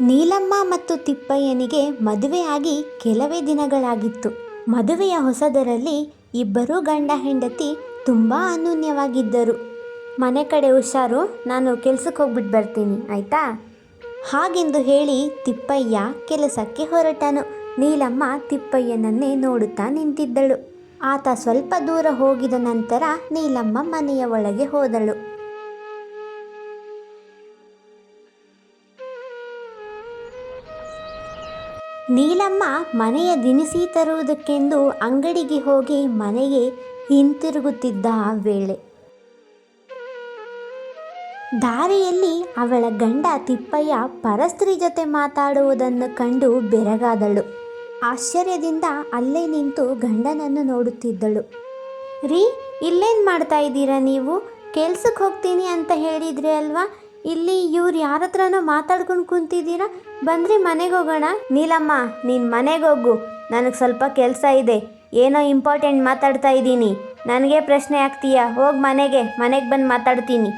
ನೀಲಮ್ಮ ಮತ್ತು ತಿಪ್ಪಯ್ಯನಿಗೆ ಮದುವೆಯಾಗಿ ಕೆಲವೇ ದಿನಗಳಾಗಿತ್ತು. ಮದುವೆಯ ಹೊಸದರಲ್ಲಿ ಇಬ್ಬರೂ ಗಂಡ ಹೆಂಡತಿ ತುಂಬ ಅನ್ಯೋನ್ಯವಾಗಿದ್ದರು. ಮನೆ ಕಡೆ ಹುಷಾರು, ನಾನು ಕೆಲ್ಸಕ್ಕೆ ಹೋಗ್ಬಿಟ್ಟು ಬರ್ತೀನಿ ಆಯಿತಾ? ಹಾಗೆಂದು ಹೇಳಿ ತಿಪ್ಪಯ್ಯ ಕೆಲಸಕ್ಕೆ ಹೊರಟನು. ನೀಲಮ್ಮ ತಿಪ್ಪಯ್ಯನನ್ನೇ ನೋಡುತ್ತಾ ನಿಂತಿದ್ದಳು. ಆತ ಸ್ವಲ್ಪ ದೂರ ಹೋಗಿದ ನಂತರ ನೀಲಮ್ಮ ಮನೆಯ ಒಳಗೆ ಹೋದಳು. ನೀಲಮ್ಮ ಮನೆಯ ದಿನಸಿ ತರುವುದಕ್ಕೆಂದು ಅಂಗಡಿಗೆ ಹೋಗಿ ಮನೆಗೆ ಹಿಂತಿರುಗುತ್ತಿದ್ದ ವೇಳೆ ದಾರಿಯಲ್ಲಿ ಅವಳ ಗಂಡ ತಿಪ್ಪಯ್ಯ ಪರಸ್ತ್ರೀ ಜೊತೆ ಮಾತಾಡುವುದನ್ನು ಕಂಡು ಬೆರಗಾದಳು. ಆಶ್ಚರ್ಯದಿಂದ ಅಲ್ಲೇ ನಿಂತು ಗಂಡನನ್ನು ನೋಡುತ್ತಿದ್ದಳು. ರೀ, ಇಲ್ಲೇನು ಮಾಡ್ತಾ ಇದ್ದೀರಾ ನೀವು? ಕೆಲ್ಸಕ್ಕೆ ಹೋಗ್ತೀನಿ ಅಂತ ಹೇಳಿದ್ರಿ ಅಲ್ವಾ? ಇಲ್ಲಿ ಇವ್ರು ಯಾರ ಹತ್ರನೋ ಮಾತಾಡ್ಕೊಂಡು ಕುಂತಿದ್ದೀರಾ? ಬಂದ್ರಿ ಮನೆಗೆ ಹೋಗೋಣ. ನೀಲಮ್ಮ, ನೀನು ಮನೆಗೆ ಹೋಗು, ನನಗೆ ಸ್ವಲ್ಪ ಕೆಲಸ ಇದೆ, ಏನೋ ಇಂಪಾರ್ಟೆಂಟ್ ಮಾತಾಡ್ತಾ ಇದ್ದೀನಿ, ನನಗೆ ಪ್ರಶ್ನೆ ಆಗ್ತೀಯಾ? ಹೋಗಿ ಮನೆಗೆ ಬಂದು ಮಾತಾಡ್ತೀನಿ.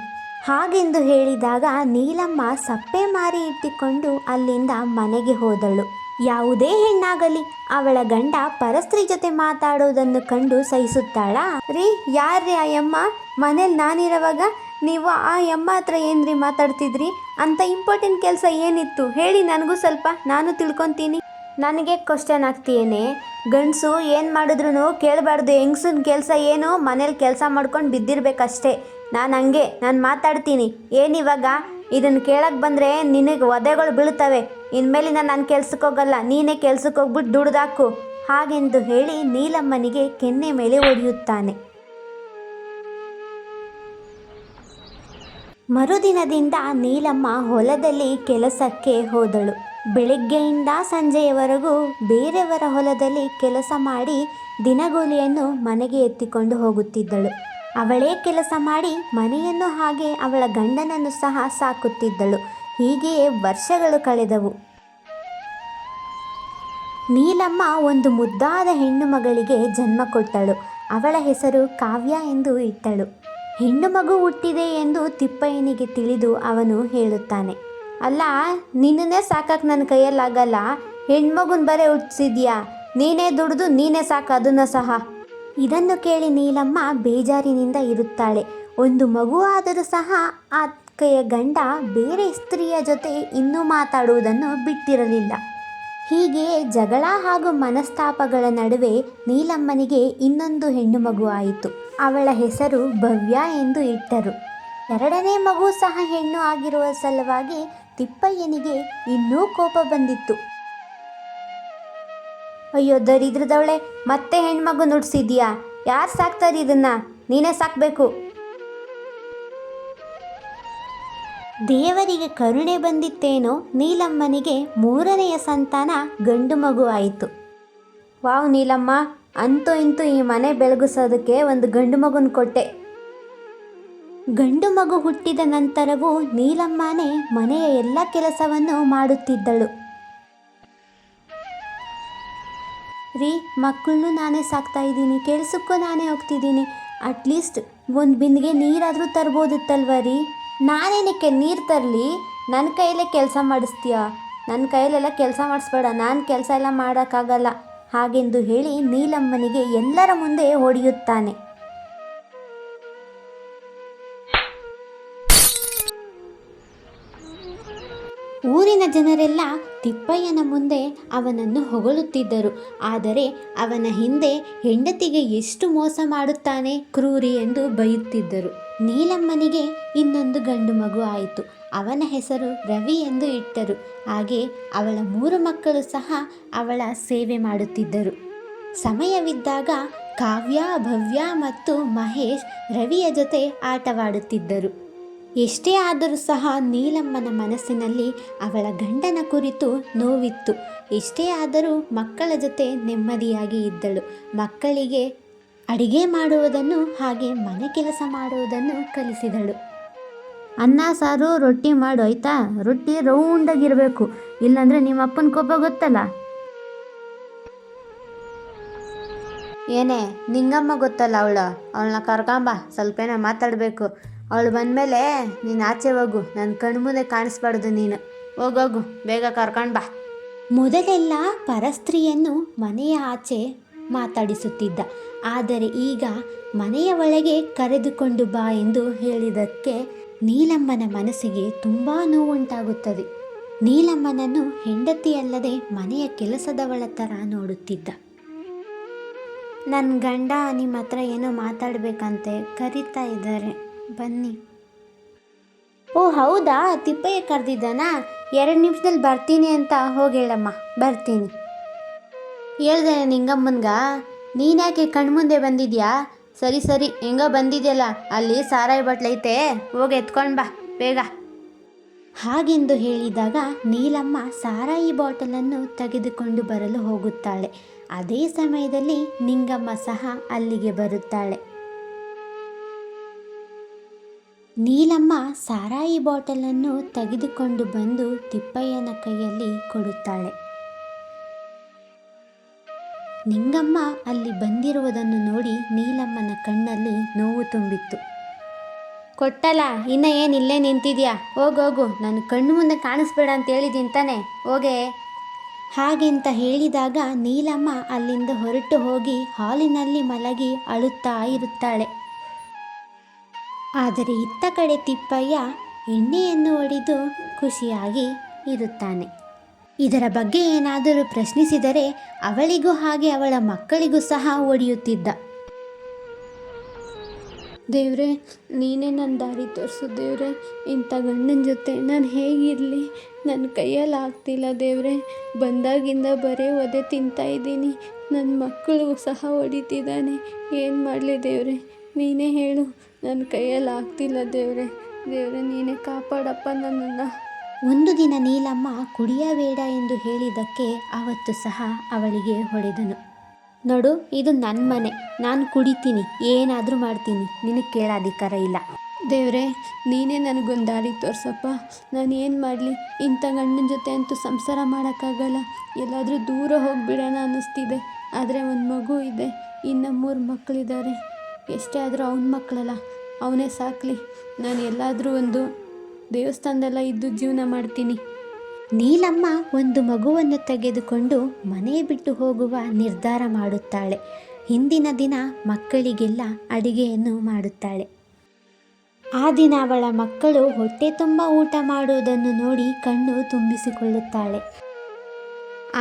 ಹಾಗೆಂದು ಹೇಳಿದಾಗ ನೀಲಮ್ಮ ಸಪ್ಪೆ ಮಾರಿ ಇಟ್ಟುಕೊಂಡು ಅಲ್ಲಿಂದ ಮನೆಗೆ ಹೋದಳು. ಯಾವುದೇ ಹೆಣ್ಣಾಗಲಿ ಅವಳ ಗಂಡ ಪರಸ್ತ್ರೀ ಜೊತೆ ಮಾತಾಡೋದನ್ನು ಕಂಡು ಸಹಿಸುತ್ತಾಳಾ? ರೀ, ಯಾರ್ರೀ ಆ ಯಮ್ಮ? ಮನೇಲಿ ನಾನಿರೋವಾಗ ನೀವು ಆ ಯಮ್ಮ ಹತ್ರ ಏನ್ರಿ ಮಾತಾಡ್ತಿದ್ರಿ? ಅಂಥ ಇಂಪಾರ್ಟೆಂಟ್ ಕೆಲಸ ಏನಿತ್ತು ಹೇಳಿ, ನನಗೂ ಸ್ವಲ್ಪ, ನಾನು ತಿಳ್ಕೊತೀನಿ. ನನಗೆ ಕ್ವಶನ್ ಆಗ್ತೀಯೇನೆ? ಗಂಡಸು ಏನು ಮಾಡಿದ್ರು ಕೇಳಬಾರ್ದು. ಹೆಂಗಸನ ಕೆಲಸ ಏನು? ಮನೇಲಿ ಕೆಲಸ ಮಾಡ್ಕೊಂಡು ಬಿದ್ದಿರ್ಬೇಕಷ್ಟೇ. ನಾನು ಮಾತಾಡ್ತೀನಿ. ಏನಿವಾಗ ಇದನ್ನು ಕೇಳಕ್ಕೆ ಬಂದರೆ ನಿನಗೆ ಒದೆಗಳು ಬೀಳ್ತವೆ. ಇನ್ಮೇಲಿಂದ ನಾನು ಕೆಲ್ಸಕ್ಕೆ ಹೋಗಲ್ಲ, ನೀನೇ ಕೆಲ್ಸಕ್ಕೆ ಹೋಗ್ಬಿಟ್ಟು ದುಡ್ದಾಕು. ಹಾಗೆಂದು ಹೇಳಿ ನೀಲಮ್ಮನಿಗೆ ಕೆನ್ನೆ ಮೇಲೆ ಹೊಡೆಯುತ್ತಾನೆ. ಮರುದಿನದಿಂದ ನೀಲಮ್ಮ ಹೊಲದಲ್ಲಿ ಕೆಲಸಕ್ಕೆ ಹೋದಳು. ಬೆಳಗ್ಗೆಯಿಂದ ಸಂಜೆಯವರೆಗೂ ಬೇರೆಯವರ ಹೊಲದಲ್ಲಿ ಕೆಲಸ ಮಾಡಿ ದಿನಗೂಲಿಯನ್ನು ಮನೆಗೆ ಎತ್ತಿಕೊಂಡು ಹೋಗುತ್ತಿದ್ದಳು. ಅವಳೇ ಕೆಲಸ ಮಾಡಿ ಮನೆಯನ್ನು ಹಾಗೆ ಅವಳ ಗಂಡನನ್ನು ಸಹ ಸಾಕುತ್ತಿದ್ದಳು. ಹೀಗೆಯೇ ವರ್ಷಗಳು ಕಳೆದವು. ನೀಲಮ್ಮ ಒಂದು ಮುದ್ದಾದ ಹೆಣ್ಣು ಮಗಳಿಗೆ ಜನ್ಮ ಕೊಟ್ಟಳು. ಅವಳ ಹೆಸರು ಕಾವ್ಯ ಎಂದು ಇಟ್ಟಳು. ಹೆಣ್ಣು ಮಗು ಹುಟ್ಟಿದೆ ಎಂದು ತಿಪ್ಪಯ್ಯನಿಗೆ ತಿಳಿದು ಅವನು ಹೇಳುತ್ತಾನೆ, ಅಲ್ಲ, ನಿನ್ನನ್ನೇ ಸಾಕಕ್ಕೆ ನನ್ನ ಕೈಯಲ್ಲಾಗಲ್ಲ, ಹೆಣ್ಮಗುನ ಬರೇ ಹುಟ್ಟಿಸಿದ್ಯಾ? ನೀನೇ ದುಡಿದು ನೀನೇ ಸಾಕು ಅದನ್ನು ಸಹ. ಇದನ್ನು ಕೇಳಿ ನೀಲಮ್ಮ ಬೇಜಾರಿನಿಂದ ಇರುತ್ತಾಳೆ. ಒಂದು ಮಗು ಆದರೂ ಸಹ ಆಕೆಯ ಗಂಡ ಬೇರೆ ಸ್ತ್ರೀಯ ಜೊತೆ ಇನ್ನೂ ಮಾತಾಡುವುದನ್ನು ಬಿಟ್ಟಿರಲಿಲ್ಲ. ಹೀಗೆಯೇ ಜಗಳ ಹಾಗೂ ಮನಸ್ತಾಪಗಳ ನಡುವೆ ನೀಲಮ್ಮನಿಗೆ ಇನ್ನೊಂದು ಹೆಣ್ಣು ಮಗು ಆಯಿತು. ಅವಳ ಹೆಸರು ಭವ್ಯ ಎಂದು ಇಟ್ಟರು. ಎರಡನೇ ಮಗು ಸಹ ಹೆಣ್ಣು ಆಗಿರುವ ಸಲುವಾಗಿ ತಿಪ್ಪಯ್ಯನಿಗೆ ಇನ್ನೂ ಕೋಪ ಬಂದಿತ್ತು. ಅಯ್ಯೋ ದರಿದ್ರದವಳೆ, ಮತ್ತೆ ಹೆಣ್ಮಗು ನುಡ್ಸಿದ್ಯಾ? ಯಾರು ಸಾಕ್ತಾರೆ ಇದನ್ನ? ನೀನೇ ಸಾಕಬೇಕು. ದೇವರಿಗೆ ಕರುಣೆ ಬಂದಿತ್ತೇನೋ, ನೀಲಮ್ಮನಿಗೆ ಮೂರನೆಯ ಸಂತಾನ ಗಂಡು ಮಗು ಆಯಿತು. ವಾವ್ ನೀಲಮ್ಮ, ಅಂತೂ ಇಂತೂ ಈ ಮನೆ ಬೆಳಗಿಸೋದಕ್ಕೆ ಒಂದು ಗಂಡು ಮಗುನ ಕೊಟ್ಟೆ. ಗಂಡು ಮಗು ಹುಟ್ಟಿದ ನಂತರವೂ ನೀಲಮ್ಮನೇ ಮನೆಯ ಎಲ್ಲ ಕೆಲಸವನ್ನು ಮಾಡುತ್ತಿದ್ದಳು. ರೀ, ಮಕ್ಕಳನ್ನೂ ನಾನೇ ಸಾಕ್ತಾ ಇದ್ದೀನಿ, ಕೆಲಸಕ್ಕೂ ನಾನೇ ಹೋಗ್ತಿದ್ದೀನಿ, ಅಟ್ಲೀಸ್ಟ್ ಒಂದು ಬಿಂದಿಗೆ ನೀರಾದರೂ ತರ್ಬೋದಿತ್ತಲ್ವ ರೀ? ನಾನೇನಕ್ಕೆ ನೀರು ತರಲಿ? ನನ್ನ ಕೈಯಲ್ಲೇ ಕೆಲಸ ಮಾಡಿಸ್ತೀಯಾ? ನನ್ನ ಕೈಯಲ್ಲೆಲ್ಲ ಕೆಲಸ ಮಾಡಿಸ್ಬೇಡ, ನಾನು ಕೆಲಸ ಎಲ್ಲ ಮಾಡೋಕ್ಕಾಗಲ್ಲ. ಹಾಗೆಂದು ಹೇಳಿ ನೀಲಮ್ಮನಿಗೆ ಎಲ್ಲರ ಮುಂದೆ ಹೊಡೆಯುತ್ತಾನೆ. ಊರಿನ ಜನರೆಲ್ಲ ತಿಪ್ಪಯ್ಯನ ಮುಂದೆ ಅವನನ್ನು ಹೊಗಳುತ್ತಿದ್ದರು. ಆದರೆ ಅವನ ಹಿಂದೆ ಹೆಂಡತಿಗೆ ಎಷ್ಟು ಮೋಸ ಮಾಡುತ್ತಾನೆ, ಕ್ರೂರಿ ಎಂದು ಬೈಯುತ್ತಿದ್ದರು. ನೀಲಮ್ಮನಿಗೆ ಇನ್ನೊಂದು ಗಂಡು ಮಗು ಆಯಿತು. ಅವನ ಹೆಸರು ರವಿ ಎಂದು ಇಟ್ಟರು. ಹಾಗೆ ಅವಳ 3 ಮಕ್ಕಳು ಸಹ ಅವಳ ಸೇವೆ ಮಾಡುತ್ತಿದ್ದರು. ಸಮಯವಿದ್ದಾಗ ಕಾವ್ಯ, ಭವ್ಯ ಮತ್ತು ಮಹೇಶ್ ರವಿಯ ಜೊತೆ ಆಟವಾಡುತ್ತಿದ್ದರು. ಎಷ್ಟೇ ಆದರೂ ಸಹ ನೀಲಮ್ಮನ ಮನಸ್ಸಿನಲ್ಲಿ ಅವಳ ಗಂಡನ ಕುರಿತು ನೋವಿತ್ತು. ಎಷ್ಟೇ ಆದರೂ ಮಕ್ಕಳ ಜೊತೆ ನೆಮ್ಮದಿಯಾಗಿ ಇದ್ದಳು. ಮಕ್ಕಳಿಗೆ ಅಡಿಗೆ ಮಾಡುವುದನ್ನು ಹಾಗೆ ಮನೆ ಕೆಲಸ ಮಾಡುವುದನ್ನು ಕಲಿಸಿದಳು. ಅನ್ನ ಸಾರು ರೊಟ್ಟಿ ಮಾಡು ಆಯಿತಾ? ರೊಟ್ಟಿ ರೌಂಡಾಗಿರಬೇಕು, ಇಲ್ಲಾಂದರೆ ನಿಮ್ಮ ಅಪ್ಪನ ಕೋಪ ಗೊತ್ತಲ್ಲ. ಏನೇ ನಿಂಗಮ್ಮ ಗೊತ್ತಲ್ಲ, ಅವಳನ್ನ ಕರ್ಕೊಂಬ, ಸ್ವಲ್ಪ ಏನೋ ಮಾತಾಡಬೇಕು. ಅವಳು ಬಂದಮೇಲೆ ನೀನು ಆಚೆ ಹೋಗು, ನನ್ನ ಕಣ್ಮುಂದೆ ಕಾಣಿಸ್ಬಾರ್ದು ನೀನು. ಹೋಗೋಗು, ಬೇಗ ಕರ್ಕೊಂಡು ಬಾ. ಮೊದಲೆಲ್ಲ ಪರಸ್ತ್ರೀಯನ್ನು ಮನೆಯ ಆಚೆ ಮಾತಾಡಿಸುತ್ತಿದ್ದ, ಆದರೆ ಈಗ ಮನೆಯ ಒಳಗೆ ಕರೆದುಕೊಂಡು ಬಾ ಎಂದು ಹೇಳಿದ್ದಕ್ಕೆ ನೀಲಮ್ಮನ ಮನಸ್ಸಿಗೆ ತುಂಬ ನೋವುಂಟಾಗುತ್ತದೆ. ನೀಲಮ್ಮನನ್ನು ಹೆಂಡತಿಯಲ್ಲದೆ ಮನೆಯ ಕೆಲಸದವಳ ಥರ ನೋಡುತ್ತಿದ್ದ. ನನ್ನ ಗಂಡ ನಿಮ್ಮ ಹತ್ರ ಏನೋ ಮಾತಾಡಬೇಕಂತೆ, ಕರೀತಾ ಇದ್ದಾರೆ, ಬನ್ನಿ. ಓ ಹೌದಾ, ತಿಪ್ಪಯ್ಯ ಕರೆದಿದ್ದಾನಾ? 2 ನಿಮಿಷದಲ್ಲಿ ಬರ್ತೀನಿ ಅಂತ ಹೋಗಿ ಹೇಳಮ್ಮ, ಬರ್ತೀನಿ. ಹೇಳ್ದೆ ನಿಂಗಮ್ಮನ್ಗ, ನೀನ್ಯಾಕೆ ಕಣ್ಮುಂದೆ ಬಂದಿದ್ಯಾ? ಸರಿ ಸರಿ, ಹೆಂಗೋ ಬಂದಿದ್ಯಲ್ಲ, ಅಲ್ಲಿ ಸಾರಾಯಿ ಬಟ್ಲೈತೆ, ಹೋಗಿ ಎತ್ಕೊಂಡು ಬಾ ಬೇಗ. ಹಾಗೆಂದು ಹೇಳಿದಾಗ ನೀಲಮ್ಮ ಸಾರಾಯಿ ಬಾಟಲನ್ನು ತೆಗೆದುಕೊಂಡು ಬರಲು ಹೋಗುತ್ತಾಳೆ. ಅದೇ ಸಮಯದಲ್ಲಿ ನಿಂಗಮ್ಮ ಸಹ ಅಲ್ಲಿಗೆ ಬರುತ್ತಾಳೆ. ನೀಲಮ್ಮ ಸಾರಾಯಿ ಬಾಟಲನ್ನು ತೆಗೆದುಕೊಂಡು ಬಂದು ತಿಪ್ಪಯ್ಯನ ಕೈಯಲ್ಲಿ ಕೊಡುತ್ತಾಳೆ. ನಿಂಗಮ್ಮ ಅಲ್ಲಿ ಬಂದಿರುವುದನ್ನು ನೋಡಿ ನೀಲಮ್ಮನ ಕಣ್ಣಲ್ಲಿ ನೋವು ತುಂಬಿತ್ತು. ಕೊಟ್ಟಲ್ಲ, ಇನ್ನು ಏನು ಇಲ್ಲೇ ನಿಂತಿದ್ಯಾ? ಹೋಗೋಗು, ನನ್ನ ಕಣ್ಣು ಮುಂದೆ ಕಾಣಿಸ್ಬೇಡ ಅಂತ ಹೇಳಿದ್ದೀನಿ ತಾನೆ, ಹೋಗೆ. ಹಾಗೆಂತ ಹೇಳಿದಾಗ ನೀಲಮ್ಮ ಅಲ್ಲಿಂದ ಹೊರಟು ಹೋಗಿ ಹಾಲಿನಲ್ಲಿ ಮಲಗಿ ಅಳುತ್ತಾ ಇರುತ್ತಾಳೆ. ಆದರೆ ಇತ್ತ ಕಡೆ ತಿಪ್ಪಯ್ಯ ಎಣ್ಣೆಯನ್ನು ಹೊಡೆದು ಖುಷಿಯಾಗಿ ಇರುತ್ತಾನೆ. ಇದರ ಬಗ್ಗೆ ಏನಾದರೂ ಪ್ರಶ್ನಿಸಿದರೆ ಅವಳಿಗೂ ಹಾಗೆ ಅವಳ ಮಕ್ಕಳಿಗೂ ಸಹ ಹೊಡೆಯುತ್ತಿದ್ದ. ದೇವ್ರೆ, ನೀನೇ ನನ್ನ ದಾರಿ ತೋರಿಸು ದೇವ್ರೆ, ಇಂಥ ಗಂಡನ ಜೊತೆ ನಾನು ಹೇಗಿರಲಿ? ನನ್ನ ಕೈಯಲ್ಲಿ ಆಗ್ತಿಲ್ಲ ದೇವ್ರೆ. ಬಂದಾಗಿಂದ ಬರೀ ಒದೆ ತಿಂತಾಯಿದ್ದೀನಿ, ನನ್ನ ಮಕ್ಕಳಿಗೂ ಸಹ ಹೊಡಿತಿದ್ದಾನೆ, ಏನು ಮಾಡಲಿ ದೇವ್ರೆ? ನೀನೇ ಹೇಳು, ನನ್ನ ಕೈಯಲ್ಲಿ ಆಗ್ತಿಲ್ಲ ದೇವ್ರೆ. ದೇವ್ರೆ, ನೀನೇ ಕಾಪಾಡಪ್ಪ ನನ್ನನ್ನು. ಒಂದು ದಿನ ನೀಲಮ್ಮ ಕುಡಿಯಬೇಡ ಎಂದು ಹೇಳಿದ್ದಕ್ಕೆ ಅವತ್ತು ಸಹ ಅವಳಿಗೆ ಹೊಡೆದನು. ನೋಡು, ಇದು ನನ್ನ ಮನೆ, ನಾನು ಕುಡಿತೀನಿ, ಏನಾದರೂ ಮಾಡ್ತೀನಿ, ನಿನಗೆ ಕೇಳೋ ಅಧಿಕಾರ ಇಲ್ಲ. ದೇವ್ರೆ, ನೀನೇ ನನಗೊಂದು ದಾರಿ ತೋರ್ಸಪ್ಪ. ನಾನು ಏನು ಮಾಡಲಿ? ಇಂಥ ಗಂಡನ ಜೊತೆ ಅಂತೂ ಸಂಸಾರ ಮಾಡೋಕ್ಕಾಗಲ್ಲ. ಎಲ್ಲಾದರೂ ದೂರ ಹೋಗಿಬಿಡೋಣ ಅನ್ನಿಸ್ತಿದೆ. ಆದರೆ ಒಂದು ಮಗು ಇದೆ, ಇನ್ನು 3 ಮಕ್ಕಳಿದ್ದಾರೆ. ಎಷ್ಟೇ ಆದರೂ ಅವನ ಮಕ್ಕಳಲ್ಲ, ಅವನೇ ಸಾಕಲಿ. ನಾನು ಎಲ್ಲಾದರೂ ಒಂದು ದೇವಸ್ಥಾನದಲ್ಲ ಇದ್ದು ಜೀವನ ಮಾಡ್ತೀನಿ. ನೀಲಮ್ಮ ಒಂದು ಮಗುವನ್ನು ತೆಗೆದುಕೊಂಡು ಮನೆ ಬಿಟ್ಟು ಹೋಗುವ ನಿರ್ಧಾರ ಮಾಡುತ್ತಾಳೆ. ಹಿಂದಿನ ದಿನ ಮಕ್ಕಳಿಗೆಲ್ಲ ಅಡಿಗೆಯನ್ನು ಮಾಡುತ್ತಾಳೆ. ಆ ದಿನ ಅವಳ ಮಕ್ಕಳು ಹೊಟ್ಟೆ ತುಂಬ ಊಟ ಮಾಡುವುದನ್ನು ನೋಡಿ ಕಣ್ಣು ತುಂಬಿಸಿಕೊಳ್ಳುತ್ತಾಳೆ.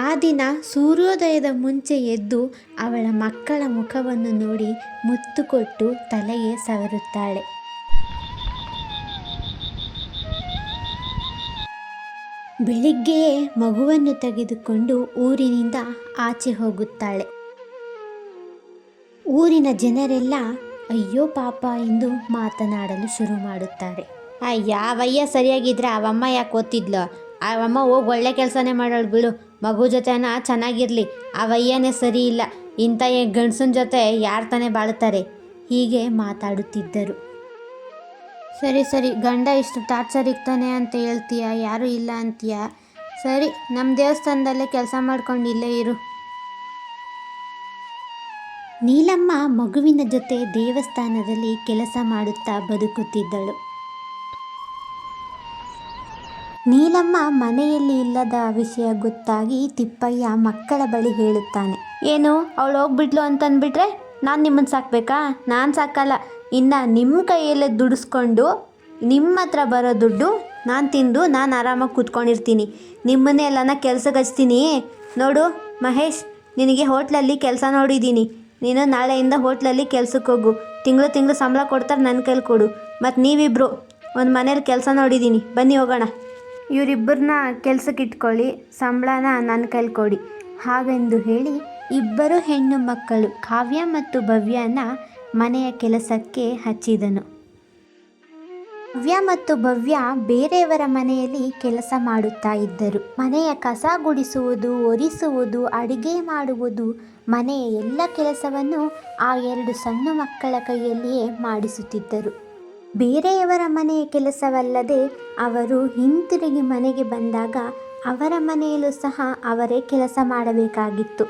ಆ ದಿನ ಸೂರ್ಯೋದಯದ ಮುಂಚೆ ಎದ್ದು ಅವಳ ಮಕ್ಕಳ ಮುಖವನ್ನು ನೋಡಿ ಮುತ್ತು ಕೊಟ್ಟು ತಲೆಗೆ ಸವರುತ್ತಾಳೆ. ಬೆಳಿಗ್ಗೆಯೇ ಮಗುವನ್ನು ತೆಗೆದುಕೊಂಡು ಊರಿನಿಂದ ಆಚೆ ಹೋಗುತ್ತಾಳೆ. ಊರಿನ ಜನರೆಲ್ಲ ಅಯ್ಯೋ ಪಾಪ ಎಂದು ಮಾತನಾಡಲು ಶುರು ಮಾಡುತ್ತಾರೆ. ಯಾವಯ್ಯ ಸರಿಯಾಗಿದ್ರೆ ಅವಮ್ಮ ಯಾಕೆ ಓದ್ತಿದ್ಲು? ಅವಮ್ಮ ಹೋಗಿ ಒಳ್ಳೆ ಕೆಲಸನೇ ಮಾಡೋಳು ಬಿಡು, ಮಗು ಜೊತೆನ ಚೆನ್ನಾಗಿರಲಿ. ಅವಯ್ಯನೇ ಸರಿ ಇಲ್ಲ, ಇಂಥ ಗಂಡಸನ ಜೊತೆ ಯಾರು ತಾನೇ ಬಾಳುತ್ತಾರೆ? ಹೀಗೆ ಮಾತಾಡುತ್ತಿದ್ದರು. ಸರಿ ಸರಿ, ಗಂಡ ಇಷ್ಟು ಟಾರ್ಚರ್ ಇರ್ತಾನೆ ಅಂತ ಹೇಳ್ತೀಯ, ಯಾರೂ ಇಲ್ಲ ಅಂತೀಯ. ಸರಿ, ನಮ್ಮ ದೇವಸ್ಥಾನದಲ್ಲೇ ಕೆಲಸ ಮಾಡ್ಕೊಂಡು ಇಲ್ಲೇ ಇರು. ನೀಲಮ್ಮ ಮಗುವಿನ ಜೊತೆ ದೇವಸ್ಥಾನದಲ್ಲಿ ಕೆಲಸ ಮಾಡುತ್ತಾ ಬದುಕುತ್ತಿದ್ದಳು. ನೀಲಮ್ಮ ಮನೆಯಲ್ಲಿ ಇಲ್ಲದ ವಿಷಯ ಗೊತ್ತಾಗಿ ತಿಪ್ಪಯ್ಯ ಮಕ್ಕಳ ಬಳಿ ಹೇಳುತ್ತಾನೆ. ಏನು, ಅವಳು ಹೋಗ್ಬಿಟ್ಲು ಅಂತಂದ್ಬಿಟ್ರೆ ನಾನು ನಿಮ್ಮನ್ನು ಸಾಕಬೇಕಾ? ನಾನು ಸಾಕಲ್ಲ. ಇನ್ನು ನಿಮ್ಮ ಕೈಯಲ್ಲೇ ದುಡಿಸ್ಕೊಂಡು ನಿಮ್ಮ ಹತ್ರ ಬರೋ ದುಡ್ಡು ನಾನು ತಿಂದು ನಾನು ಆರಾಮಾಗಿ ಕೂತ್ಕೊಂಡಿರ್ತೀನಿ. ನಿಮ್ಮನ್ನೇ ಎಲ್ಲನ ಕೆಲ್ಸಕ್ಕೆ ಹಚ್ತೀನಿ. ನೋಡು ಮಹೇಶ್, ನಿನಗೆ ಹೋಟ್ಲಲ್ಲಿ ಕೆಲಸ ನೋಡಿದ್ದೀನಿ. ನೀನು ನಾಳೆಯಿಂದ ಹೋಟ್ಲಲ್ಲಿ ಕೆಲ್ಸಕ್ಕೆ ಹೋಗು. ತಿಂಗಳು ಸಂಬಳ ಕೊಡ್ತಾರೆ, ನನ್ನ ಕೈಲಿ ಕೊಡು. ಮತ್ತು ನೀವಿಬ್ಬರು ಒಂದು ಮನೇಲಿ ಕೆಲಸ ನೋಡಿದ್ದೀನಿ, ಬನ್ನಿ ಹೋಗೋಣ. ಇವರಿಬ್ಬರನ್ನ ಕೆಲ್ಸಕ್ಕೆ ಇಟ್ಕೊಳ್ಳಿ, ಸಂಬಳನ ನನ್ನ ಕೈಲಿ ಕೊಡಿ. ಹಾಗೆಂದು ಹೇಳಿ ಇಬ್ಬರು ಹೆಣ್ಣು ಮಕ್ಕಳು ಕಾವ್ಯ ಮತ್ತು ಭವ್ಯನ ಮನೆಯ ಕೆಲಸಕ್ಕೆ ಹಚ್ಚಿದನು. ಕಾವ್ಯ ಮತ್ತು ಭವ್ಯ ಬೇರೆಯವರ ಮನೆಯಲ್ಲಿ ಕೆಲಸ ಮಾಡುತ್ತಾ ಇದ್ದರು. ಮನೆಯ ಕಸ ಗುಡಿಸುವುದು, ಒರೆಸುವುದು, ಅಡಿಗೆ ಮಾಡುವುದು, ಮನೆಯ ಎಲ್ಲ ಕೆಲಸವನ್ನು ಆ 2 ಸಣ್ಣ ಮಕ್ಕಳ ಕೈಯಲ್ಲಿಯೇ ಮಾಡಿಸುತ್ತಿದ್ದರು. ಬೇರೆಯವರ ಮನೆಯ ಕೆಲಸವಲ್ಲದೆ ಅವರು ಹಿಂತಿರುಗಿ ಮನೆಗೆ ಬಂದಾಗ ಅವರ ಮನೆಯಲ್ಲೂ ಸಹ ಅವರೇ ಕೆಲಸ ಮಾಡಬೇಕಾಗಿತ್ತು.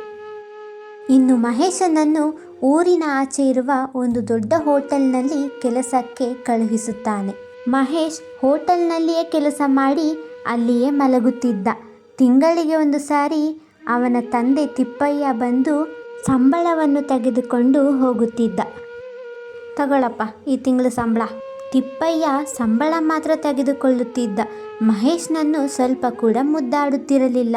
ಇನ್ನು ಮಹೇಶನನ್ನು ಊರಿನ ಆಚೆ ಇರುವ ಒಂದು ದೊಡ್ಡ ಹೋಟೆಲ್ನಲ್ಲಿ ಕೆಲಸಕ್ಕೆ ಕಳುಹಿಸುತ್ತಾನೆ. ಮಹೇಶ್ ಹೋಟೆಲ್ನಲ್ಲಿಯೇ ಕೆಲಸ ಮಾಡಿ ಅಲ್ಲಿಯೇ ಮಲಗುತ್ತಿದ್ದ. ತಿಂಗಳಿಗೆ ಒಂದು ಸಾರಿ ಅವನ ತಂದೆ ತಿಪ್ಪಯ್ಯ ಬಂದು ಸಂಬಳವನ್ನು ತೆಗೆದುಕೊಂಡು ಹೋಗುತ್ತಿದ್ದ. ತಗೊಳಪ್ಪ ಈ ತಿಂಗಳ ಸಂಬಳ. ತಿಪ್ಪಯ್ಯ ಸಂಬಳ ಮಾತ್ರ ತೆಗೆದುಕೊಳ್ಳುತ್ತಿದ್ದ. ಮಹೇಶ್ನನ್ನು ಸ್ವಲ್ಪ ಕೂಡ ಮುದ್ದಾಡುತ್ತಿರಲಿಲ್ಲ.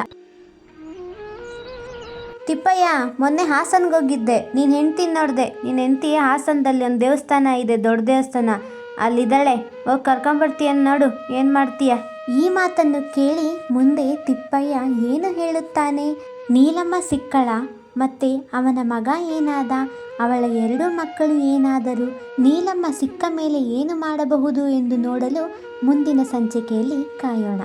ತಿಪ್ಪಯ್ಯ, ಮೊನ್ನೆ ಹಾಸನ್ಗೆ ಹೋಗಿದ್ದೆ. ನೀನು ಹೆಂಡ್ತಿ ನೋಡಿದೆ. ನೀನು ಹೆಂಡ್ತಿ ಹಾಸನದಲ್ಲಿ ಒಂದು ದೇವಸ್ಥಾನ ಇದೆ, ದೊಡ್ಡ ದೇವಸ್ಥಾನ, ಅಲ್ಲಿದ್ದಾಳೆ. ಹೋಗಿ ಕರ್ಕೊಂಬರ್ತೀಯ ನೋಡು, ಏನು ಮಾಡ್ತೀಯ? ಈ ಮಾತನ್ನು ಕೇಳಿ ಮುಂದೆ ತಿಪ್ಪಯ್ಯ ಏನು ಹೇಳುತ್ತಾನೆ? ನೀಲಮ್ಮ ಸಿಕ್ಕಳ? ಮತ್ತೆ ಅವನ ಮಗ ಏನಾದ? ಅವಳ 2 ಮಕ್ಕಳು ಏನಾದರು? ನೀಲಮ್ಮ ಸಿಕ್ಕ ಮೇಲೆ ಏನು ಮಾಡಬಹುದು ಎಂದು ನೋಡಲು ಮುಂದಿನ ಸಂಚಿಕೆಯಲ್ಲಿ ಕಾಯೋಣ.